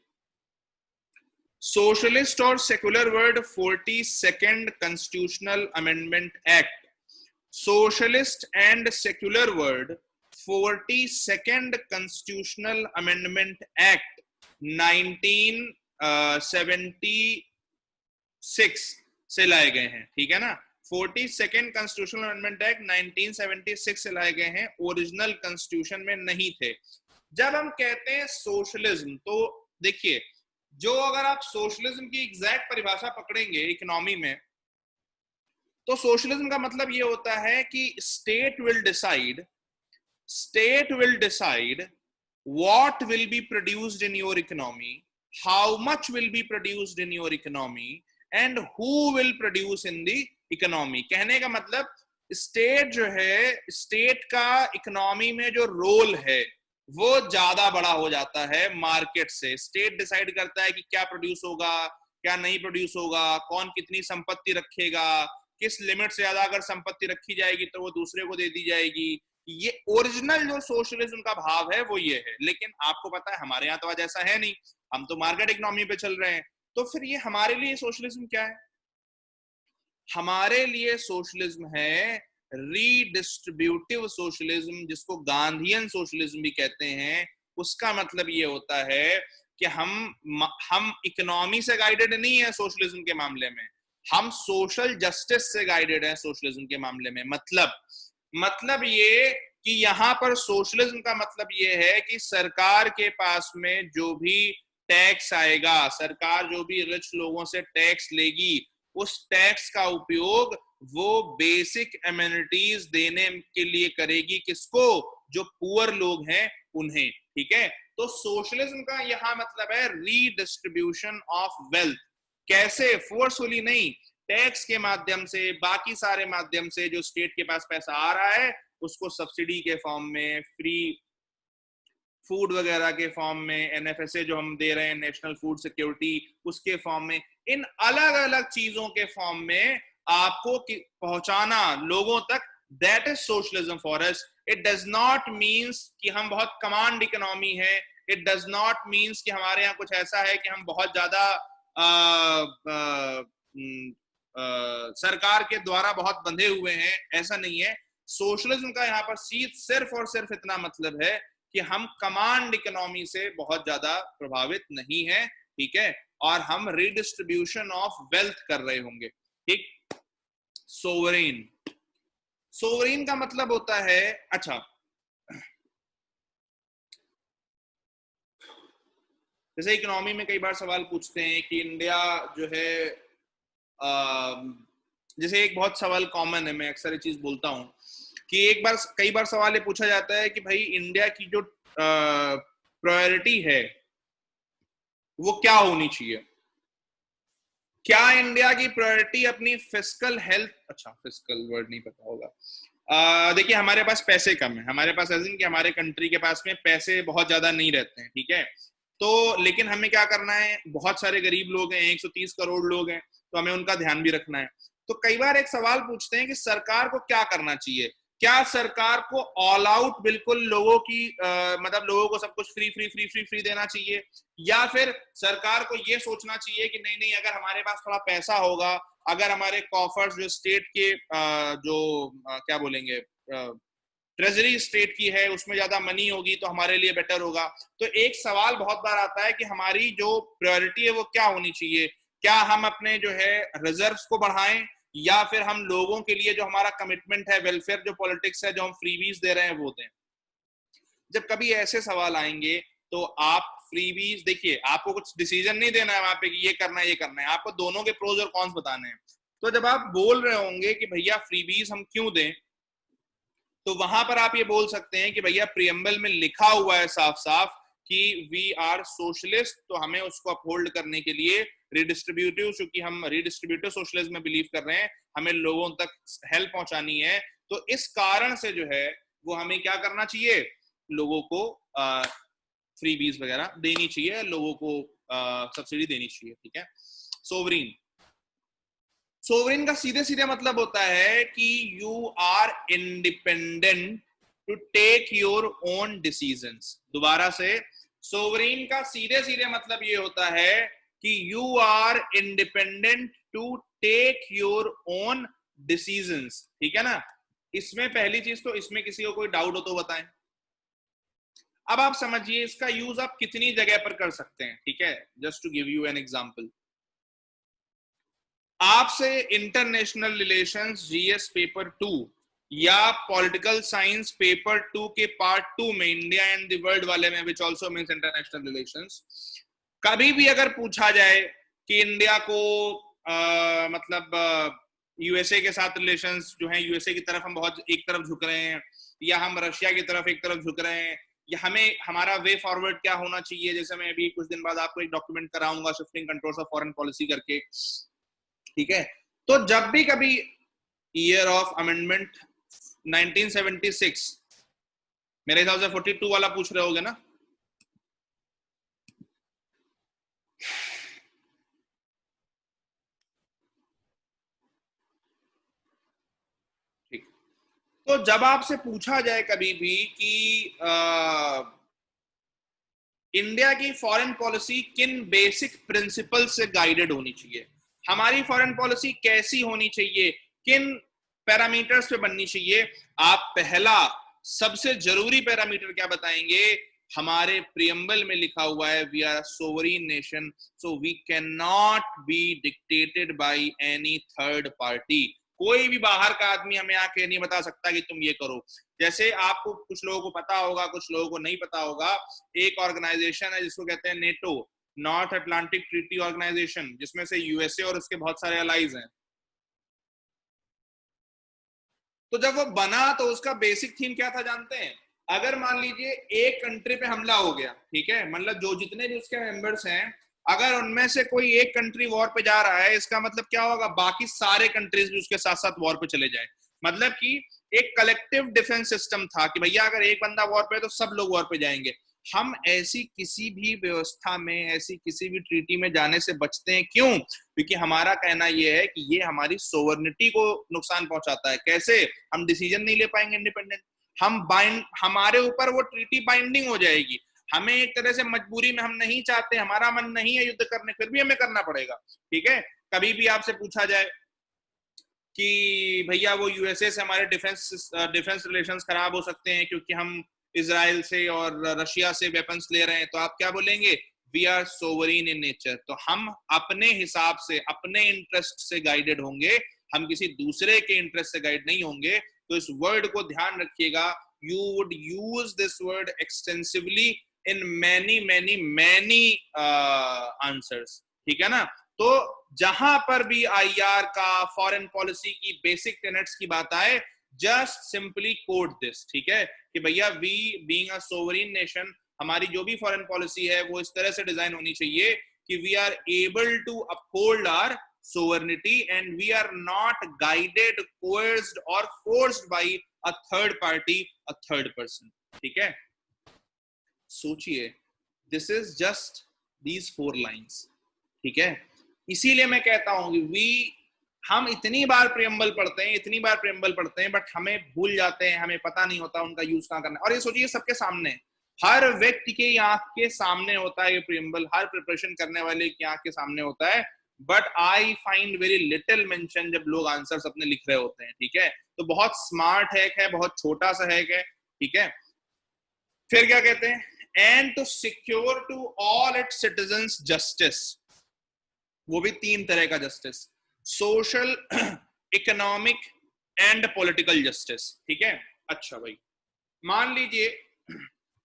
सोशलिस्ट और secular word 42nd constitutional amendment act, socialist and secular word 42nd constitutional amendment act 1976 से लाए गए हैं, ठीक है ना। 42nd कॉन्स्टिट्यूशनल अमेंडमेंट एक्ट 1976 से लाए गए हैं, ओरिजिनल कॉन्स्टिट्यूशन में नहीं थे। जब हम कहते हैं सोशलिज्म, तो देखिए जो अगर आप सोशलिज्म की एग्जैक्ट परिभाषा पकड़ेंगे इकोनॉमी में, तो सोशलिज्म का मतलब ये होता है कि state will decide what will be produced in your economy, how much will be produced in your economy, and who will produce in the economy। कहने का मतलब स्टेट जो है, स्टेट का इकोनॉमी में जो रोल है वो ज्यादा बड़ा हो जाता है मार्केट से। स्टेट डिसाइड करता है कि क्या प्रोड्यूस होगा, क्या नहीं प्रोड्यूस होगा, कौन कितनी संपत्ति रखेगा, किस लिमिट से ज्यादा अगर संपत्ति रखी जाएगी तो वो दूसरे को दे दी जाएगी। ये ओरिजिनल जो सोशलिज्म का भाव है वो ये है। लेकिन आपको पता है हमारे यहाँ तो आज ऐसा है नहीं, हम तो मार्केट इकोनॉमी पे चल रहे हैं। तो फिर ये हमारे लिए सोशलिज्म क्या है? हमारे लिए सोशलिज्म है रीडिस्ट्रीब्यूटिव सोशलिज्म, जिसको गांधीयन सोशलिज्म भी कहते हैं, उसका मतलब ये होता है कि हम इकोनॉमी से गाइडेड नहीं है सोशलिज्म के मामले में, हम सोशल जस्टिस से गाइडेड है सोशलिज्म के मामले में। मतलब ये कि यहाँ पर सोशलिज्म का मतलब ये है कि सरकार के पास में जो भी टैक्स आएगा, सरकार जो भी रिच लोगों से टैक्स लेगी, उस टैक्स का उपयोग वो बेसिक एमिनिटीज देने के लिए करेगी। किसको? जो पुअर लोग हैं उन्हें। ठीक है, तो सोशलिज्म का यहां मतलब है रीडिस्ट्रीब्यूशन ऑफ वेल्थ। कैसे? फोर्सफुली नहीं, टैक्स के माध्यम से, बाकी सारे माध्यम से जो स्टेट के पास पैसा आ रहा है उसको सब्सिडी के फॉर्म में, फ्री फूड वगैरह के फॉर्म में, एनएफएसए जो हम दे रहे हैं, नेशनल फूड सिक्योरिटी, उसके फॉर्म में, इन अलग अलग चीजों के फॉर्म में आपको पहुंचाना लोगों तक, that is socialism for us. It does not means कि हम बहुत कमांड इकोनॉमी है, इट डज नॉट मीन्स कि हमारे यहाँ कुछ ऐसा है कि हम बहुत ज्यादा सरकार के द्वारा बहुत बंधे हुए हैं, ऐसा नहीं है। सोशलिज्म का यहाँ पर सिर्फ और सिर्फ इतना मतलब है कि हम कमांड इकोनॉमी से बहुत ज्यादा प्रभावित नहीं है, ठीक है, और हम रिडिस्ट्रीब्यूशन ऑफ वेल्थ कर रहे होंगे। ठीक, सोवरेन, सोवरेन का मतलब होता है, अच्छा जैसे इकोनॉमी में कई बार सवाल पूछते हैं कि इंडिया जो है, जैसे एक बहुत सवाल कॉमन है, मैं अक्सर ये चीज बोलता हूं कि कई बार सवाल ये पूछा जाता है कि भाई इंडिया की जो प्रायोरिटी है वो क्या होनी चाहिए। क्या इंडिया की प्रायोरिटी अपनी फिस्कल हेल्थ, अच्छा फिस्कल वर्ड नहीं पता होगा, देखिए हमारे पास पैसे कम है, हमारे पास ऐसा कि हमारे कंट्री के पास में पैसे बहुत ज्यादा नहीं रहते हैं, ठीक है, तो लेकिन हमें क्या करना है, बहुत सारे गरीब लोग हैं, 130 करोड़ लोग हैं, तो हमें उनका ध्यान भी रखना है। तो कई बार एक सवाल पूछते हैं कि सरकार को क्या करना चाहिए। क्या सरकार को ऑल आउट बिल्कुल लोगों की मतलब लोगों को सब कुछ free free free free free देना चाहिए, या फिर सरकार को ये सोचना चाहिए कि नहीं नहीं, अगर हमारे पास थोड़ा पैसा होगा, अगर हमारे कॉफर्स जो स्टेट के क्या बोलेंगे ट्रेजरी स्टेट की है उसमें ज्यादा मनी होगी तो हमारे लिए बेटर होगा। तो एक सवाल बहुत बार आता है कि हमारी जो प्रायोरिटी है वो क्या होनी चाहिए। क्या हम अपने जो है रिजर्व्स को बढ़ाएं, या फिर हम लोगों के लिए जो हमारा कमिटमेंट है, वेलफेयर जो पॉलिटिक्स है, जो हम फ्रीबीज दे रहे हैं वो दें। जब कभी ऐसे सवाल आएंगे तो आप फ्रीबीज, देखिए आपको कुछ डिसीजन नहीं देना है वहां पे कि ये करना है ये करना है, आपको दोनों के प्रोज और कॉन्स बताने हैं। तो जब आप बोल रहे होंगे कि भैया फ्रीबीज हम क्यों दें, तो वहां पर आप ये बोल सकते हैं कि भैया प्रियम्बल में लिखा हुआ है साफ साफ कि वी आर सोशलिस्ट, तो हमें उसको अपहोल्ड करने के लिए रिडिस्ट्रीब्यूटिव, चूंकि हम रिडिस्ट्रीब्यूटिव सोशलिज्म में बिलीव कर रहे हैं, हमें लोगों तक हेल्प पहुंचानी है, तो इस कारण से जो है वो हमें क्या करना चाहिए, लोगों को फ्रीबीज वगैरह देनी चाहिए, लोगों को सब्सिडी देनी चाहिए। ठीक है, सोवरीन, सोवरेन का सीधे सीधे मतलब होता है कि you are independent to take your own decisions. दोबारा से, सोवरेन का सीधे सीधे मतलब ये होता है कि you are independent to take your own decisions. ठीक है ना, इसमें पहली चीज तो इसमें किसी को कोई डाउट हो तो बताएं। अब आप समझिए इसका यूज आप कितनी जगह पर कर सकते हैं। ठीक है, just to give you an example, आपसे इंटरनेशनल रिलेशंस जीएस पेपर 2 या पॉलिटिकल साइंस पेपर 2 के पार्ट 2 में, इंडिया एंड द वर्ल्ड वाले में, which also means international relations, कभी भी अगर पूछा जाए कि इंडिया को मतलब यूएसए के साथ रिलेशंस जो हैं, यूएसए की तरफ हम बहुत एक तरफ झुक रहे हैं, या हम रशिया की तरफ एक तरफ झुक रहे हैं, या हमें हमारा वे फॉरवर्ड क्या होना चाहिए। जैसे मैं अभी कुछ दिन बाद आपको एक डॉक्यूमेंट कराऊंगा shifting controls of foreign policy करके। ठीक है, तो जब भी कभी ईयर ऑफ अमेंडमेंट 1976, मेरे हिसाब से 42 वाला पूछ रहे होगे ना, ठीक, तो जब आपसे पूछा जाए कभी भी कि इंडिया की फॉरेन पॉलिसी किन बेसिक प्रिंसिपल से गाइडेड होनी चाहिए, हमारी फॉरेन पॉलिसी कैसी होनी चाहिए, किन पैरामीटर्स पे बननी चाहिए। आप पहला सबसे जरूरी पैरामीटर क्या बताएंगे? हमारे प्रियम्बल में लिखा हुआ है we are sovereign nation, so we can not be dictated by any third party. कोई भी बाहर का आदमी हमें आके नहीं बता सकता कि तुम ये करो। जैसे आपको कुछ लोगों को पता होगा, कुछ लोगों को नहीं पता होगा, एक ऑर्गेनाइजेशन है जिसको कहते हैं NATO, North Atlantic Treaty Organization, जिसमें से यूएसए और उसके बहुत सारे अलाइज हैं। तो जब वो बना तो उसका बेसिक थीम क्या था जानते हैं? अगर मान लीजिए एक कंट्री पे हमला हो गया, ठीक है, मतलब जो जितने भी उसके मेंबर्स हैं, अगर उनमें से कोई एक कंट्री वॉर पे जा रहा है, इसका मतलब क्या होगा? बाकी सारे कंट्रीज भी उसके साथ साथ वॉर पे चले जाए। मतलब कि एक कलेक्टिव डिफेंस सिस्टम था कि भैया अगर एक बंदा वॉर पे है तो सब लोग वॉर पे जाएंगे। हम ऐसी किसी भी व्यवस्था में, ऐसी किसी भी ट्रीटी में जाने से बचते हैं। क्यों? क्योंकि हमारा कहना यह है कि ये हमारी सोवर्निटी को नुकसान पहुंचाता है। कैसे? हम डिसीजन नहीं ले पाएंगे इंडिपेंडेंट, हमारे ऊपर वो ट्रीटी बाइंडिंग हो जाएगी। हमें एक तरह से मजबूरी में, हम नहीं चाहते, हमारा मन नहीं है युद्ध करने, फिर भी हमें करना पड़ेगा। ठीक है, कभी भी आपसे पूछा जाए कि भैया वो यूएसए से हमारे डिफेंस रिलेशंस खराब हो सकते हैं क्योंकि हम इजराइल से और रशिया से वेपन्स ले रहे हैं, तो आप क्या बोलेंगे? We are sovereign in nature. तो हम अपने हिसाब से, अपने इंटरेस्ट से गाइडेड होंगे, हम किसी दूसरे के इंटरेस्ट से गाइड नहीं होंगे। तो इस वर्ड को ध्यान रखिएगा, you would use this word extensively in many many many answers. ठीक है ना? तो जहां पर भी आईआर का, फॉरेन पॉलिसी की बेसिक टेनेट्स की बात आए, जस्ट सिंपली कोट दिस। ठीक है, कि भैया we being a sovereign nation, हमारी जो भी फॉरेन पॉलिसी है वो इस तरह से डिजाइन होनी चाहिए कि we are able to uphold our sovereignty and we are not guided, coerced or forced by a third party, a third person. ठीक है, सोचिए, this is just these 4 lines. ठीक है, इसीलिए मैं कहता हूं कि हम इतनी बार प्रियम्बल पढ़ते हैं, बट हमें भूल जाते हैं, हमें पता नहीं होता उनका यूज कहां करना है। और ये सोचिए, सबके सामने, हर व्यक्ति के आंख के सामने होता है ये प्रियम्बल, हर प्रिपरेशन करने वाले की आंख के सामने होता है, but I find very little mention जब लोग आंसर्स अपने लिख रहे होते हैं। ठीक है, तो बहुत स्मार्ट हैक है, बहुत छोटा सा हैक है। ठीक है, फिर क्या कहते हैं? And to secure to all its citizens justice, वो भी 3 तरह का justice, social, economic and political justice. ठीक है, अच्छा भाई, मान लीजिए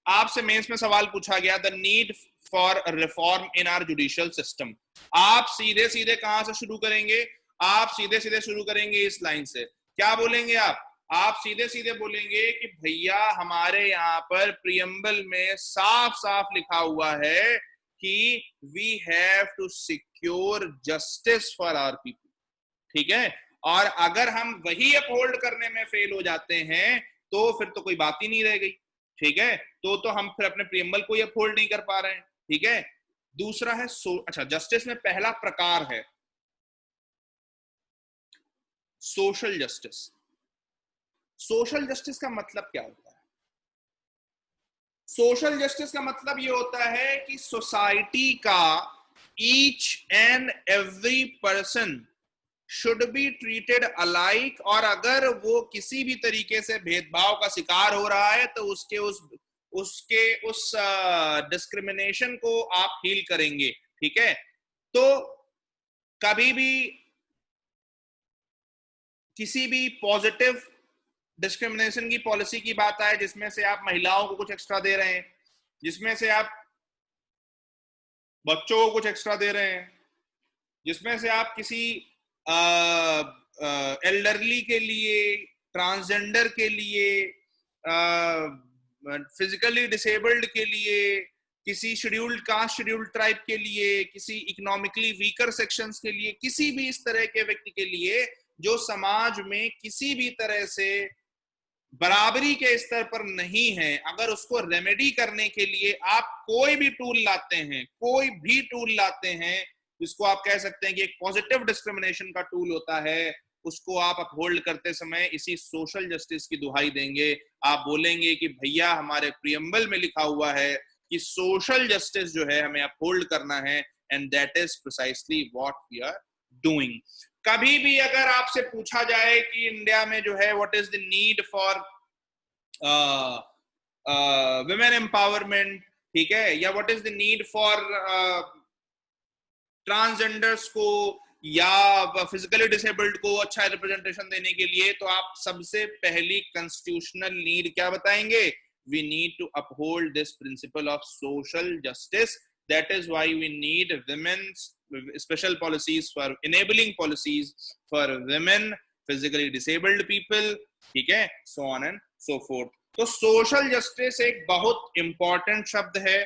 आपसे मेंस में सवाल पूछा गया, the need for reform in our judicial system. आप सीधे सीधे कहां से शुरू करेंगे? आप सीधे सीधे शुरू करेंगे इस लाइन से। क्या बोलेंगे आप सीधे सीधे बोलेंगे कि भैया हमारे यहाँ पर प्रियम्बल में साफ साफ लिखा हुआ है कि we have to secure justice for our people. ठीक है, और अगर हम वही अपहोल्ड करने में फेल हो जाते हैं तो फिर तो कोई बात ही नहीं रह गई। ठीक है, तो हम फिर अपने प्रियम्बल को ही अपहोल्ड नहीं कर पा रहे हैं। ठीक है, दूसरा है अच्छा, जस्टिस में पहला प्रकार है सोशल जस्टिस। सोशल जस्टिस का मतलब क्या होता है? सोशल जस्टिस का मतलब ये होता है कि सोसाइटी का each and every person should be treated alike, और अगर वो किसी भी तरीके से भेदभाव का शिकार हो रहा है तो उसके उस डिस्क्रिमिनेशन को आप हील करेंगे। ठीक है, तो कभी भी किसी भी पॉजिटिव डिस्क्रिमिनेशन की पॉलिसी की बात आए जिसमें से आप महिलाओं को कुछ एक्स्ट्रा दे रहे हैं, जिसमें से आप बच्चों को कुछ एक्स्ट्रा दे रहे हैं, जिसमें से आप किसी एल्डरली के लिए, ट्रांसजेंडर के लिए, फिजिकली डिसेबल्ड के लिए, किसी शेड्यूल्ड कास्ट, शेड्यूल्ड ट्राइब के लिए, किसी इकोनॉमिकली वीकर सेक्शंस के लिए, किसी भी इस तरह के व्यक्ति के लिए जो समाज में किसी भी तरह से बराबरी के स्तर पर नहीं है, अगर उसको रेमेडी करने के लिए आप कोई भी टूल लाते हैं, जिसको आप कह सकते हैं कि एक पॉजिटिव डिस्क्रिमिनेशन का टूल होता है, उसको आप अपहोल्ड करते समय इसी सोशल जस्टिस की दुहाई देंगे। आप बोलेंगे कि भैया हमारे प्रियम्बल में लिखा हुआ है कि सोशल जस्टिस जो है हमें अपहोल्ड करना है, and that is precisely what we are doing. कभी भी अगर आपसे पूछा जाए कि इंडिया में जो है what is the need for women empowerment, ठीक है, या what is the need for transgenders को या फिजिकली डिसेबल्ड को अच्छा रिप्रेजेंटेशन देने के लिए, तो आप सबसे पहली कॉन्स्टिट्यूशनल नीड क्या बताएंगे? We need to uphold this principle of social justice. That is why we need women's special policies for enabling policies for women, physically disabled people, ठीक है, so on and so forth. तो सोशल जस्टिस एक बहुत इंपॉर्टेंट शब्द है.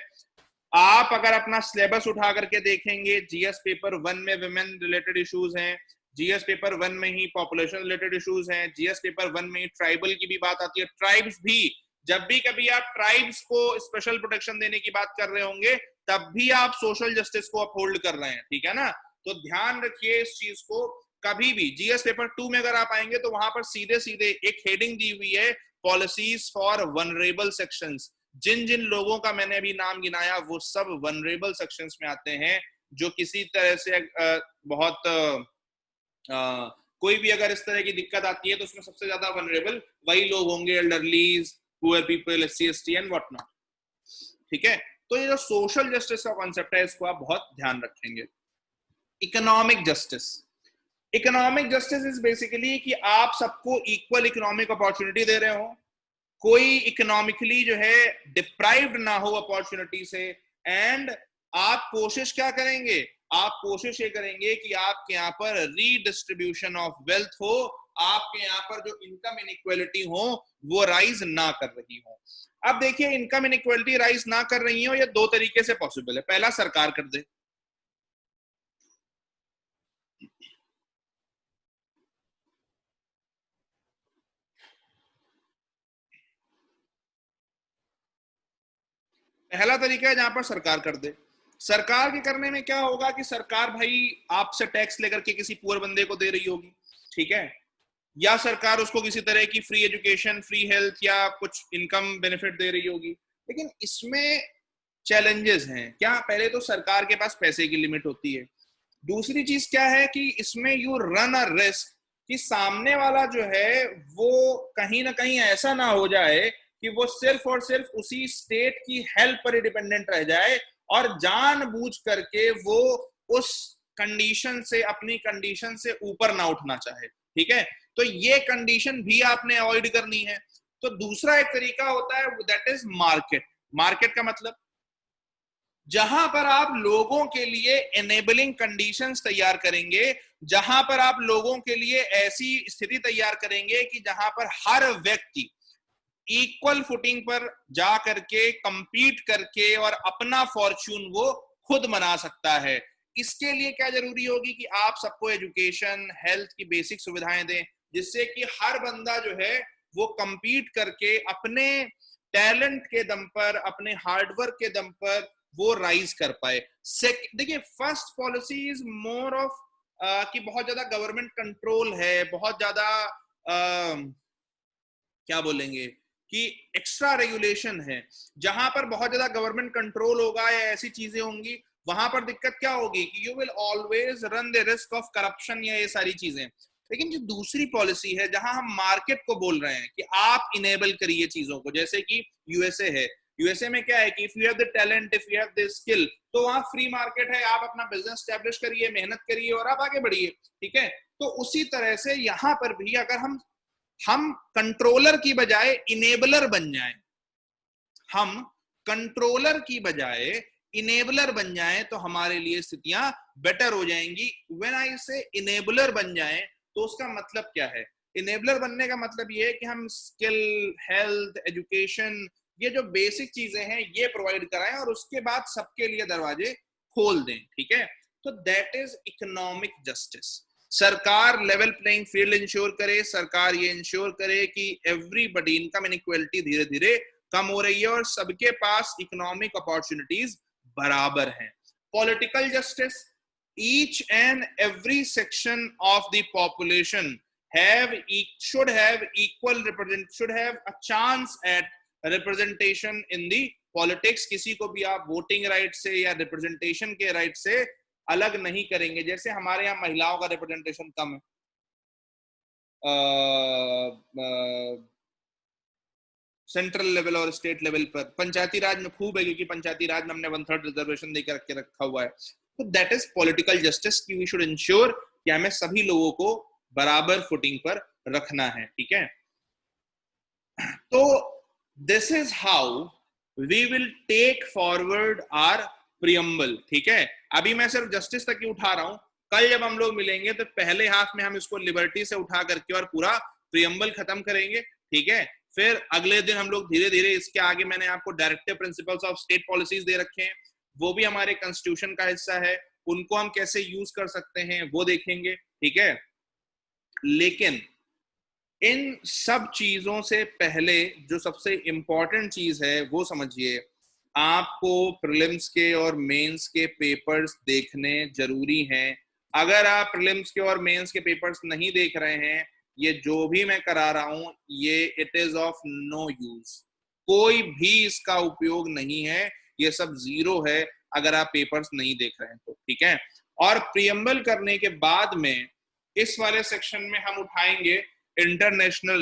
आप अगर अपना सिलेबस उठा करके देखेंगे, जीएस पेपर 1 में विमेन रिलेटेड इश्यूज हैं, जीएस पेपर 1 में ही पॉपुलेशन रिलेटेड इश्यूज हैं, जीएस पेपर 1 में ही ट्राइबल की भी बात आती है. ट्राइब्स भी, जब भी कभी आप ट्राइब्स को स्पेशल प्रोटेक्शन देने की बात कर रहे होंगे, तब भी आप सोशल जस्टिस को अपहोल्ड कर रहे हैं, ठीक है ना. तो ध्यान रखिए इस चीज को. कभी भी जीएस पेपर 2 में अगर आप आएंगे तो वहां पर सीधे सीधे एक हेडिंग दी हुई है, पॉलिसीज फॉर वनरेबल सेक्शंस. जिन जिन लोगों का मैंने अभी नाम गिनाया वो सब वनरेबल सेक्शंस में आते हैं, जो किसी तरह से बहुत कोई भी अगर इस तरह की दिक्कत आती है तो उसमें सबसे ज्यादा वनरेबल वही लोग होंगे, elderlies, poor people, SC ST and what not, ठीक है. तो ये जो सोशल जस्टिस का कॉन्सेप्ट है इसको आप बहुत ध्यान रखेंगे. Economic justice. Economic justice is basically कि आप सबको इक्वल इकोनॉमिक अपॉर्चुनिटी दे रहे हो, कोई इकोनॉमिकली जो है डिप्राइव्ड ना हो अपॉर्चुनिटी से. एंड आप कोशिश क्या करेंगे? आप कोशिश ये करेंगे कि आपके यहाँ पर रीडिस्ट्रीब्यूशन ऑफ वेल्थ हो, आपके यहाँ पर जो इनकम इनइक्वालिटी हो वो राइज ना कर रही हो. अब देखिए, इनकम इनइक्वालिटी राइज ना कर रही हो, ये दो तरीके से पॉसिबल है. पहला, सरकार कर दे. पहला तरीका है जहां पर सरकार कर दे. सरकार के करने में क्या होगा कि सरकार भाई आपसे टैक्स लेकर के किसी पुअर बंदे को दे रही होगी, ठीक है, या सरकार उसको किसी तरह की फ्री एजुकेशन, फ्री हेल्थ या कुछ इनकम बेनिफिट दे रही होगी. लेकिन इसमें चैलेंजेस हैं. क्या? पहले तो सरकार के पास पैसे की लिमिट होती है. दूसरी चीज क्या है कि इसमें यू रन अ रिस्क कि सामने वाला जो है वो कहीं ना कहीं ऐसा ना हो जाए कि वो सिर्फ और सिर्फ उसी स्टेट की हेल्प पर डिपेंडेंट रह जाए और जानबूझ करके वो उस कंडीशन से, अपनी कंडीशन से ऊपर ना उठना चाहे, ठीक है. तो ये कंडीशन भी आपने अवॉइड करनी है. तो दूसरा एक तरीका होता है, दैट इज मार्केट. मार्केट का मतलब जहां पर आप लोगों के लिए एनेबलिंग कंडीशंस तैयार करेंगे, जहां पर आप लोगों के लिए ऐसी स्थिति तैयार करेंगे कि जहां पर हर व्यक्ति इक्वल फुटिंग पर जा करके कंपीट करके और अपना फॉर्च्यून वो खुद बना सकता है. इसके लिए क्या जरूरी होगी कि आप सबको एजुकेशन, हेल्थ की बेसिक सुविधाएं दें, जिससे कि हर बंदा जो है वो कंपीट करके अपने टैलेंट के दम पर, अपने हार्डवर्क के दम पर वो राइज कर पाए. देखिए, first policy is more of कि बहुत ज्यादा गवर्नमेंट कंट्रोल है, बहुत ज्यादा क्या बोलेंगे कि एक्स्ट्रा रेगुलेशन है. जहां पर बहुत ज्यादा गवर्नमेंट कंट्रोल होगा या ऐसी चीजें होंगी, वहां पर दिक्कत क्या होगी कि you will always run the risk of corruption या ये सारी चीजें. लेकिन जो दूसरी पॉलिसी है जहां हम मार्केट को बोल रहे हैं कि आप इनेबल करिए चीजों को, जैसे कि यूएसए है. यूएसए में क्या है कि if you have the talent, if you have the skill, तो वहां फ्री मार्केट है, आप अपना बिजनेस स्टैब्लिश करिए, मेहनत करिए और आप आगे बढ़िए, ठीक है. तो उसी तरह से यहां पर भी अगर हम कंट्रोलर की बजाय इनेबलर बन जाएं, हम कंट्रोलर की बजाय इनेबलर बन जाएं, तो हमारे लिए स्थितियां बेटर हो जाएंगी. व्हेन आई से इनेबलर बन जाएं, तो उसका मतलब क्या है? इनेबलर बनने का मतलब ये है कि हम स्किल, हेल्थ, एजुकेशन, ये जो बेसिक चीजें हैं ये प्रोवाइड कराएं और उसके बाद सबके लिए दरवाजे खोल दें, ठीक है. तो दैट इज इकोनॉमिक जस्टिस. सरकार लेवल प्लेइंग फील्ड इंश्योर करे, सरकार ये इंश्योर करे कि एवरीबॉडी, इनकम इनइक्वालिटी धीरे धीरे कम हो रही है और सबके पास इकोनॉमिक अपॉर्चुनिटीज बराबर हैं. Political justice, each and every section of the population should have a chance at representation in the politics. किसी को भी आप वोटिंग राइट से या रिप्रेजेंटेशन के राइट से अलग नहीं करेंगे। जैसे हमारे यहाँ महिलाओं का रिप्रेजेंटेशन कम है, सेंट्रल लेवल और स्टेट लेवल पर, पंचायती राज में खूब है क्योंकि पंचायती राज में हमने 1/3 रिजर्वेशन देकर के रखा हुआ है। तो दैट इज पॉलिटिकल जस्टिस कि वी शुड इंश्योर कि हमें सभी लोगों को बराबर फुटिंग पर रखना है, ठीक है। तो this is how we will take forward our preamble, ठीक है। अभी मैं सिर्फ जस्टिस तक ही उठा रहा हूं, कल जब हम लोग मिलेंगे तो पहले हाफ में हम इसको लिबर्टी से उठा करके और पूरा प्रियम्बल खत्म करेंगे, ठीक है। फिर अगले दिन हम लोग धीरे धीरे इसके आगे, मैंने आपको directive principles of state policies दे रखे हैं, वो भी हमारे कॉन्स्टिट्यूशन का हिस्सा है, उनको हम कैसे यूज कर सकते हैं वो देखेंगे, ठीक है। लेकिन इन सब चीजों से पहले जो सबसे इंपॉर्टेंट चीज है वो समझिए, आपको प्रीलिम्स के और मेंस के पेपर्स देखने जरूरी हैं। अगर आप प्रीलिम्स के और मेंस के पेपर्स नहीं देख रहे हैं, ये जो भी मैं करा रहा हूं ये it is of no use, कोई भी इसका उपयोग नहीं है, ये सब जीरो है अगर आप पेपर्स नहीं देख रहे हैं तो, ठीक है। और प्रियम्बल करने के बाद में इस वाले सेक्शन में हम उठाएंगे इंटरनेशनल